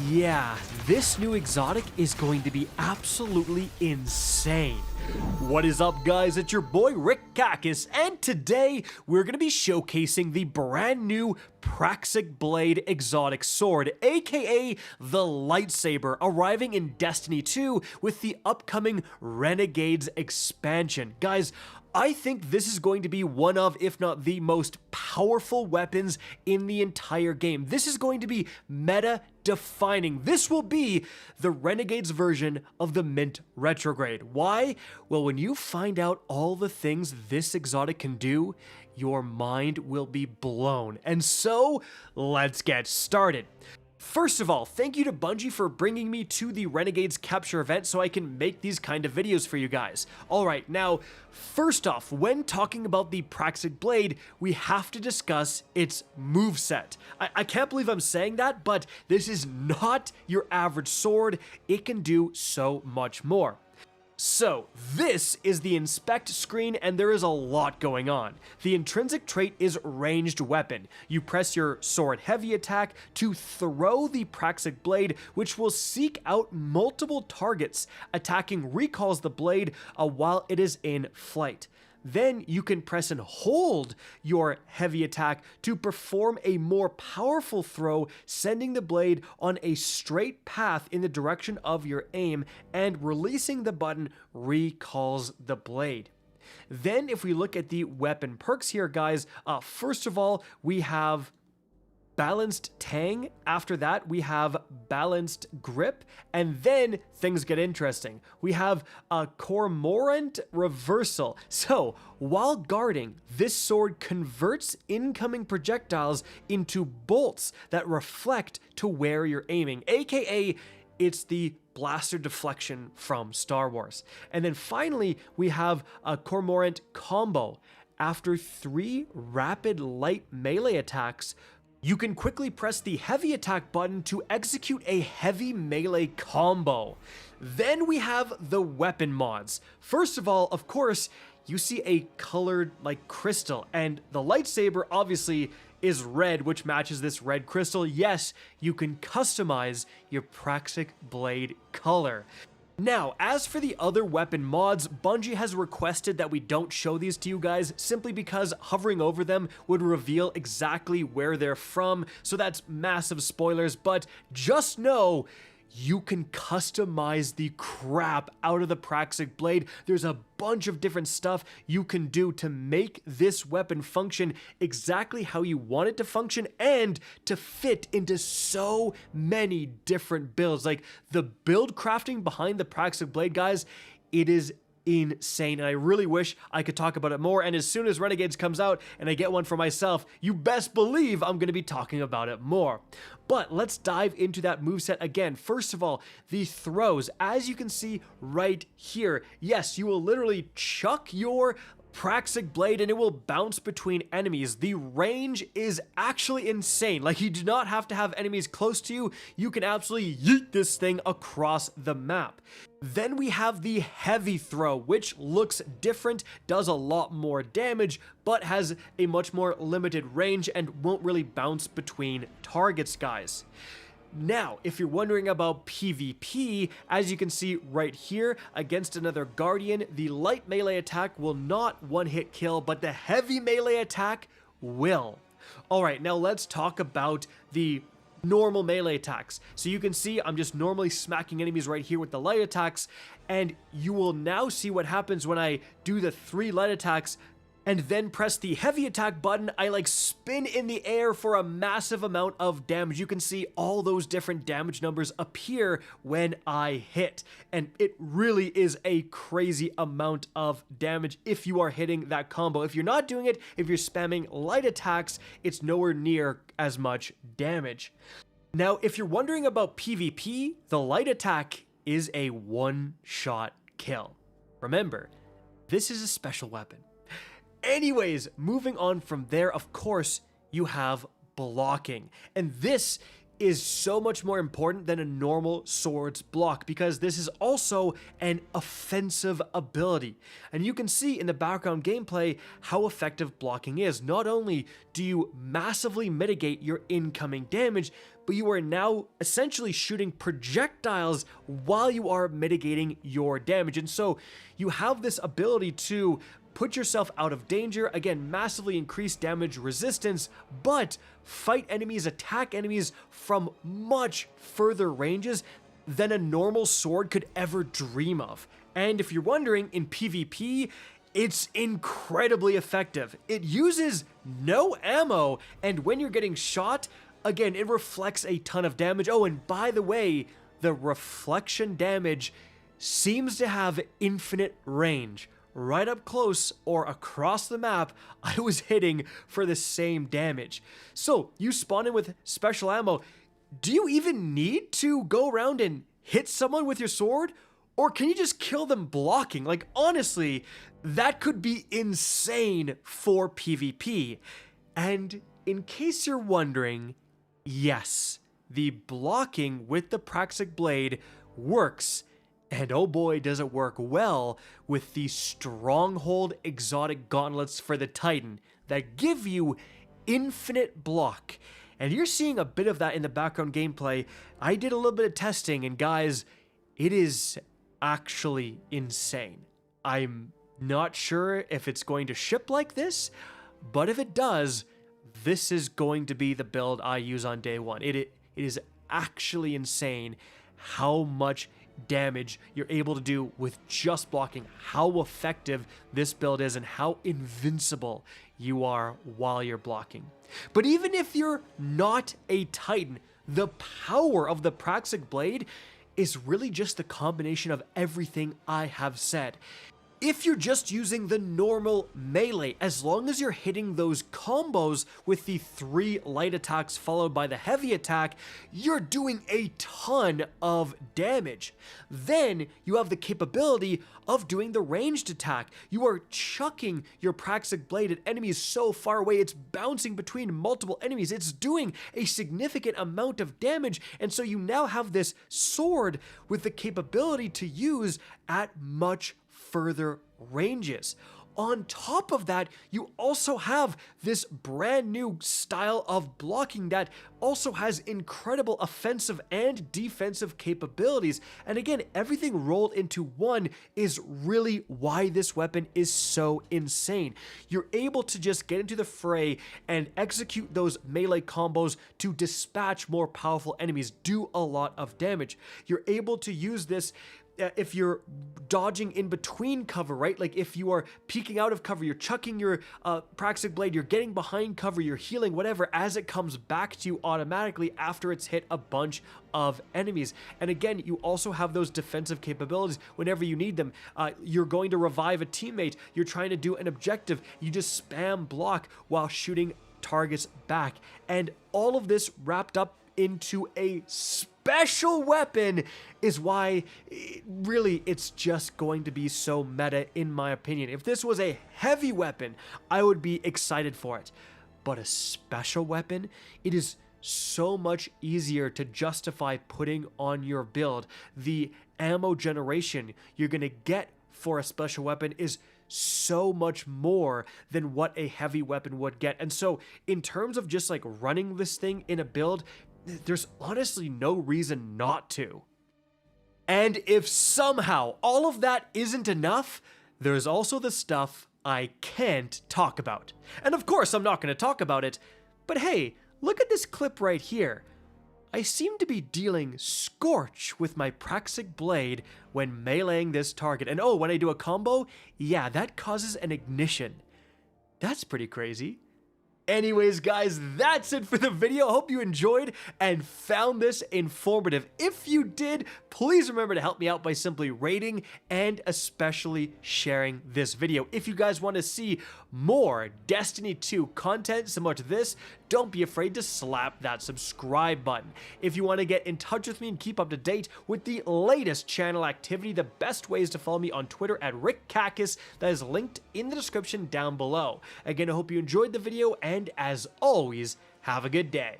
Yeah, this new exotic is going to be absolutely insane. What is up, guys? It's your boy Rick Kakis, and today we're going to be showcasing the brand new Praxic Blade Exotic Sword, aka the Lightsaber, arriving in Destiny 2 with the upcoming Renegades Expansion. Guys, I think this is going to be one of, if not the most powerful weapons in the entire game. This is going to be meta-defining. This will be the Renegades version of the Mint Retrograde. Why? Well, when you find out all the things this exotic can do, your mind will be blown. And so, let's get started. First of all, thank you to Bungie for bringing me to the Renegades Capture Event so I can make these kind of videos for you guys. Alright, now, first off, when talking about the Praxic Blade, we have to discuss its moveset. I can't believe I'm saying that, but this is not your average sword. It can do so much more. So, this is the inspect screen, and there is a lot going on. The intrinsic trait is ranged weapon. You press your sword heavy attack to throw the Praxic Blade, which will seek out multiple targets. Attacking recalls the blade while it is in flight. Then you can press and hold your heavy attack to perform a more powerful throw, sending the blade on a straight path in the direction of your aim, and releasing the button recalls the blade. Then if we look at the weapon perks here, guys, first of all, we have Balanced Tang. After that, we have Balanced Grip, and then things get interesting. We have a Cormorant Reversal. So, while guarding, this sword converts incoming projectiles into bolts that reflect to where you're aiming, aka it's the blaster deflection from Star Wars. And then finally, we have a Cormorant Combo. After 3 rapid light melee attacks, you can quickly press the heavy attack button to execute a heavy melee combo. Then we have the weapon mods. First of all, of course, you see a colored like crystal, and the lightsaber obviously is red, which matches this red crystal. Yes, you can customize your Praxic Blade color. Now, as for the other weapon mods, Bungie has requested that we don't show these to you guys simply because hovering over them would reveal exactly where they're from, so that's massive spoilers, but just know you can customize the crap out of the Praxic Blade. There's a bunch of different stuff you can do to make this weapon function exactly how you want it to function and to fit into so many different builds. Like, the build crafting behind the Praxic Blade, guys, it is insane, and I really wish I could talk about it more, and as soon as Renegades comes out and I get one for myself, you best believe I'm going to be talking about it more. But let's dive into that moveset again. First of all, the throws, as you can see right here, yes, you will literally chuck your Praxic Blade and it will bounce between enemies. The range is actually insane. Like, you do not have to have enemies close to you. You can absolutely yeet this thing across the map. Then we have the heavy throw, which looks different, does a lot more damage, but has a much more limited range and won't really bounce between targets, guys. Now, if you're wondering about PvP, as you can see right here, against another Guardian, the light melee attack will not one-hit kill, but the heavy melee attack will. Alright, now let's talk about the normal melee attacks. So you can see I'm just normally smacking enemies right here with the light attacks, and you will now see what happens when I do the 3 light attacks and then press the heavy attack button. I like spin in the air for a massive amount of damage. You can see all those different damage numbers appear when I hit, and it really is a crazy amount of damage if you are hitting that combo. If you're not doing it, if you're spamming light attacks, it's nowhere near as much damage. Now, if you're wondering about PvP, the light attack is a one-shot kill. Remember, this is a special weapon. Anyways, moving on from there, of course, you have blocking. And this is so much more important than a normal sword's block, because this is also an offensive ability. And you can see in the background gameplay how effective blocking is. Not only do you massively mitigate your incoming damage, but you are now essentially shooting projectiles while you are mitigating your damage. And so you have this ability to put yourself out of danger, again, massively increase damage resistance, but fight enemies, attack enemies from much further ranges than a normal sword could ever dream of. And if you're wondering, in PvP, it's incredibly effective. It uses no ammo, and when you're getting shot, again, it reflects a ton of damage. Oh, and by the way, the reflection damage seems to have infinite range. Right up close or across the map, I was hitting for the same damage. So you spawn in with special ammo. Do you even need to go around and hit someone with your sword? Or can you just kill them blocking? Like, honestly, that could be insane for PvP. And in case you're wondering, yes, the blocking with the Praxic Blade works. And oh boy, does it work well with the Stronghold exotic gauntlets for the Titan that give you infinite block. And you're seeing a bit of that in the background gameplay. I did a little bit of testing, and guys, it is actually insane. I'm not sure if it's going to ship like this, but if it does, this is going to be the build I use on day one. It is actually insane how much damage you're able to do with just blocking, how effective this build is, and how invincible you are while you're blocking. But even if you're not a Titan, the power of the Praxic Blade is really just the combination of everything I have said. If you're just using the normal melee, as long as you're hitting those combos with the 3 light attacks followed by the heavy attack, you're doing a ton of damage. Then you have the capability of doing the ranged attack. You are chucking your Praxic Blade at enemies so far away, it's bouncing between multiple enemies. It's doing a significant amount of damage, and so you now have this sword with the capability to use at much further ranges. On top of that, you also have this brand new style of blocking that also has incredible offensive and defensive capabilities. And again, everything rolled into one is really why this weapon is so insane. You're able to just get into the fray and execute those melee combos to dispatch more powerful enemies, do a lot of damage. You're able to use this if you're dodging in between cover, right? Like if you are peeking out of cover, you're chucking your Praxic Blade, you're getting behind cover, you're healing, whatever, as it comes back to you automatically after it's hit a bunch of enemies. And again, you also have those defensive capabilities whenever you need them. You're going to revive a teammate, you're trying to do an objective, you just spam block while shooting targets back. And all of this wrapped up into a special weapon is why really it's just going to be so meta, in my opinion. If this was a heavy weapon, I would be excited for it. But a special weapon, it is so much easier to justify putting on your build. The ammo generation you're going to get for a special weapon is so much more than what a heavy weapon would get. And so in terms of just like running this thing in a build, there's honestly no reason not to. And if somehow all of that isn't enough, there's also the stuff I can't talk about. And of course I'm not going to talk about it, but hey, look at this clip right here. I seem to be dealing scorch with my Praxic Blade when meleeing this target. And oh, when I do a combo, yeah, that causes an ignition. That's pretty crazy. Anyways, guys, that's it for the video. Hope you enjoyed and found this informative. If you did, please remember to help me out by simply rating and especially sharing this video. If you guys want to see more Destiny 2 content similar to this, don't be afraid to slap that subscribe button. If you want to get in touch with me and keep up to date with the latest channel activity, the best way is to follow me on Twitter at RickCacus. That is linked in the description down below. Again, I hope you enjoyed the video, and as always, have a good day.